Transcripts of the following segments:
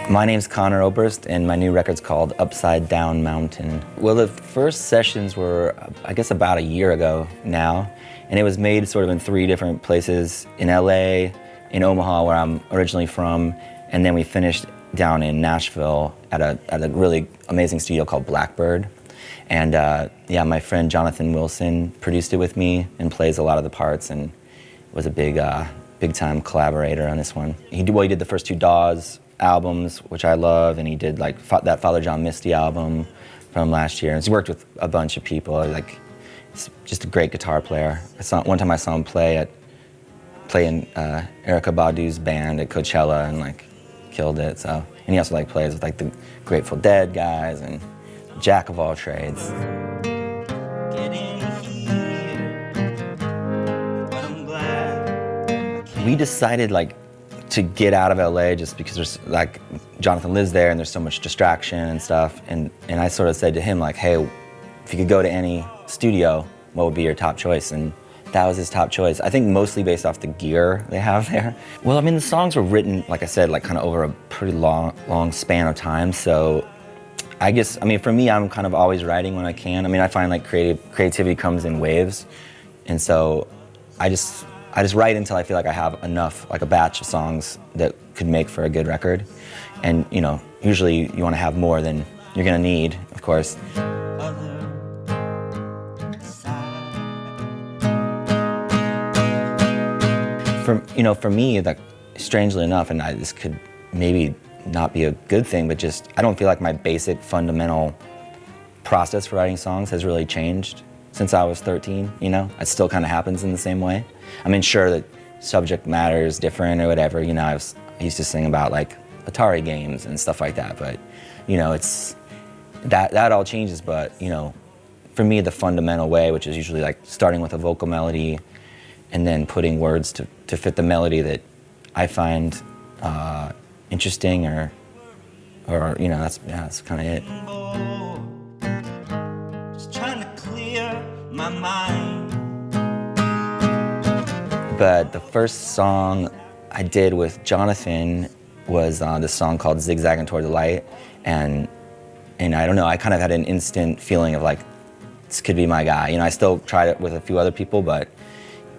My name's Conor Oberst, and my new record's called Upside Down Mountain. Well, the first sessions were, I guess, about a year ago now, and it was made sort of in 3 different places, in LA, in Omaha, where I'm originally from, and then we finished down in Nashville at a really amazing studio called Blackbird. And yeah, my friend Jonathan Wilson produced it with me and plays a lot of the parts, and was a big time collaborator on this one. He did the first 2 Dawes albums, which I love, and he did like that Father John Misty album from last year. And he's worked with a bunch of people. Like, he's just a great guitar player. One time I saw him play in Erykah Badu's band at Coachella and like killed it. So, and he also like plays with like the Grateful Dead guys and jack of all trades. We decided like to get out of LA just because there's like Jonathan lives there and there's so much distraction and stuff, and I sort of said to him like, hey, if you could go to any studio, what would be your top choice? And that was his top choice. I think mostly based off the gear they have there. Well, I mean, the songs were written, like I said, like kind of over a pretty long span of time. So I guess, I mean, for me, I'm kind of always writing when I can. I mean, I find like creativity comes in waves, and so I just write until I feel like I have enough, like a batch of songs that could make for a good record. And, you know, usually you want to have more than you're going to need, of course. For me, like, strangely enough, and this could maybe not be a good thing, but just, I don't feel like my basic fundamental process for writing songs has really changed since I was 13, you know? It still kind of happens in the same way. I mean, sure, that subject matter is different or whatever, you know, I used to sing about like Atari games and stuff like that, but, you know, it's, that all changes, but, you know, for me, the fundamental way, which is usually like starting with a vocal melody and then putting words to fit the melody that I find interesting or you know, that's kind of it. My mind. But the first song I did with Jonathan was this song called Zigzagging Toward the Light, and I don't know, I kind of had an instant feeling of like, this could be my guy. You know, I still tried it with a few other people, but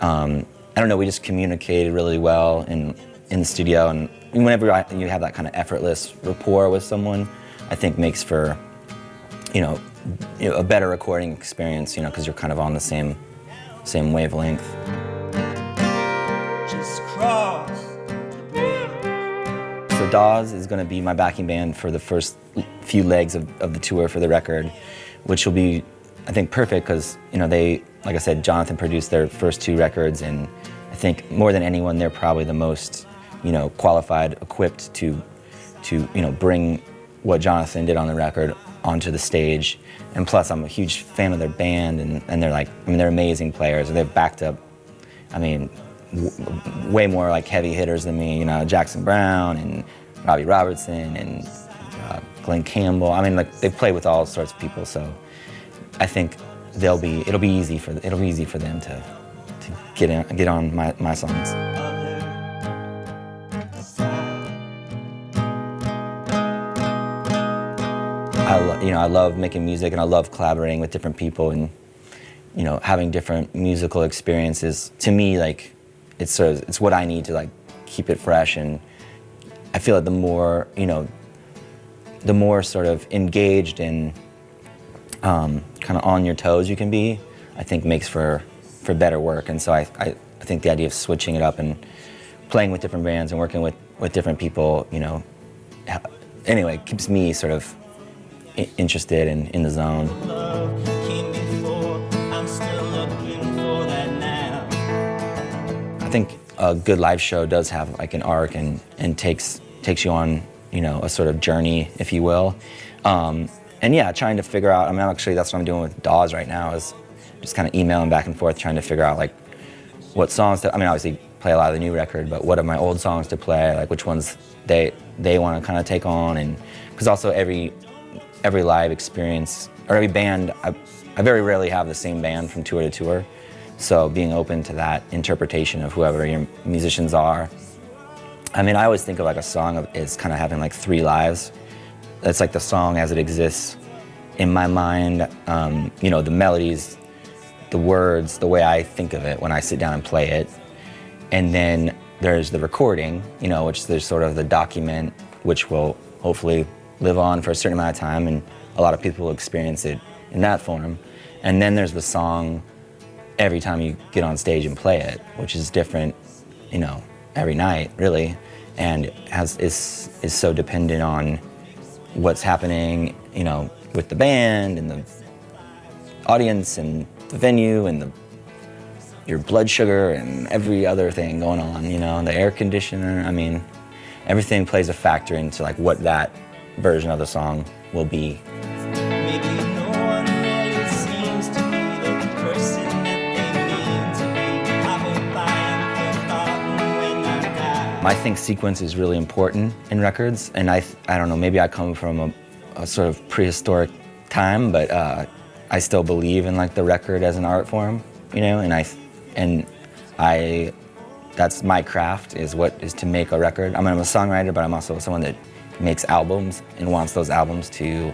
I don't know, we just communicated really well in the studio, and whenever you have that kind of effortless rapport with someone, I think makes for, you know, a better recording experience, you know, because you're kind of on the same wavelength. Just cross the bridge. So Dawes is going to be my backing band for the first few legs of the tour for the record, which will be, I think, perfect because, you know, they, like I said, Jonathan produced their first 2 records, and I think more than anyone, they're probably the most, you know, qualified, equipped to you know, bring what Jonathan did on the record onto the stage. And plus, I'm a huge fan of their band, and they're like, I mean, they're amazing players. They've backed up, I mean, way more like heavy hitters than me, you know, Jackson Browne and Robbie Robertson and Glenn Campbell. I mean, like, they've played with all sorts of people, so I think it'll be easy for them to get on my songs. I love making music, and I love collaborating with different people, and, you know, having different musical experiences. To me, like, it's what I need to like keep it fresh, and I feel like the more sort of engaged and kind of on your toes you can be, I think makes for better work. And so I think the idea of switching it up and playing with different bands and working with different people, you know, anyway, keeps me sort of interested and in the zone. I think a good live show does have like an arc and takes you on, you know, a sort of journey, if you will. And yeah, trying to figure out, I mean, actually that's what I'm doing with Dawes right now, is just kind of emailing back and forth, trying to figure out like what songs to, I mean, obviously play a lot of the new record, but what are my old songs to play, like which ones they want to kind of take on. And because also every live experience, or every band, I very rarely have the same band from tour to tour. So being open to that interpretation of whoever your musicians are I mean, I always think of like a song as kind of having like 3 lives. That's like the song as it exists in my mind, you know, the melodies, the words, the way I think of it when I sit down and play it. And then there's the recording, you know, which there's sort of the document, which will hopefully live on for a certain amount of time, and a lot of people will experience it in that form. And then there's the song every time you get on stage and play it, which is different, you know, every night, really, and is so dependent on what's happening, you know, with the band and the audience and the venue and your blood sugar and every other thing going on, you know, the air conditioner. I mean, everything plays a factor into like what that version of the song will be. Maybe no one really seems to be the person that they mean to be. I hope I am forgotten when I die. I think sequence is really important in records, and I don't know, maybe I come from a sort of prehistoric time, but I still believe in like the record as an art form, you know, and I that's my craft, is to make a record. I mean, I'm a songwriter, but I'm also someone that makes albums and wants those albums to,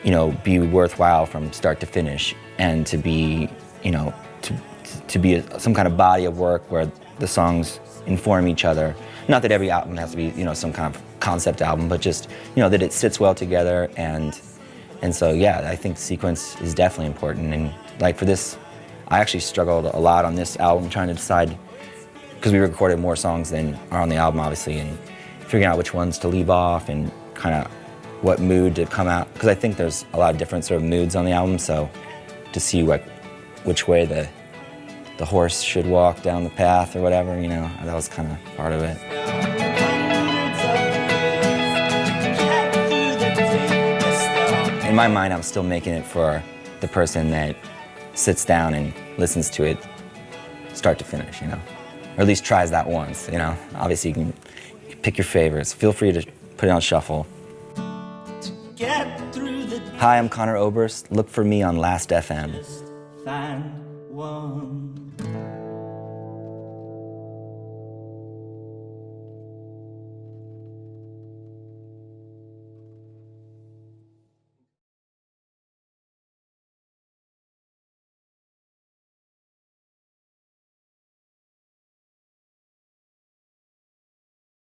you know, be worthwhile from start to finish, and to be, you know, to be some kind of body of work where the songs inform each other. Not that every album has to be, you know, some kind of concept album, but just, you know, that it sits well together. And so, yeah, I think sequence is definitely important. And like for this, I actually struggled a lot on this album trying to decide, because we recorded more songs than are on the album, obviously, and figuring out which ones to leave off and kind of what mood to come out. Because I think there's a lot of different sort of moods on the album, so to see which way the horse should walk down the path or whatever, you know, that was kind of part of it. In my mind, I'm still making it for the person that sits down and listens to it start to finish, you know, or at least tries that once, you know. Obviously, you can pick your favorites. Feel free to put it on shuffle. Hi, I'm Conor Oberst. Look for me on Last.fm. Just find one.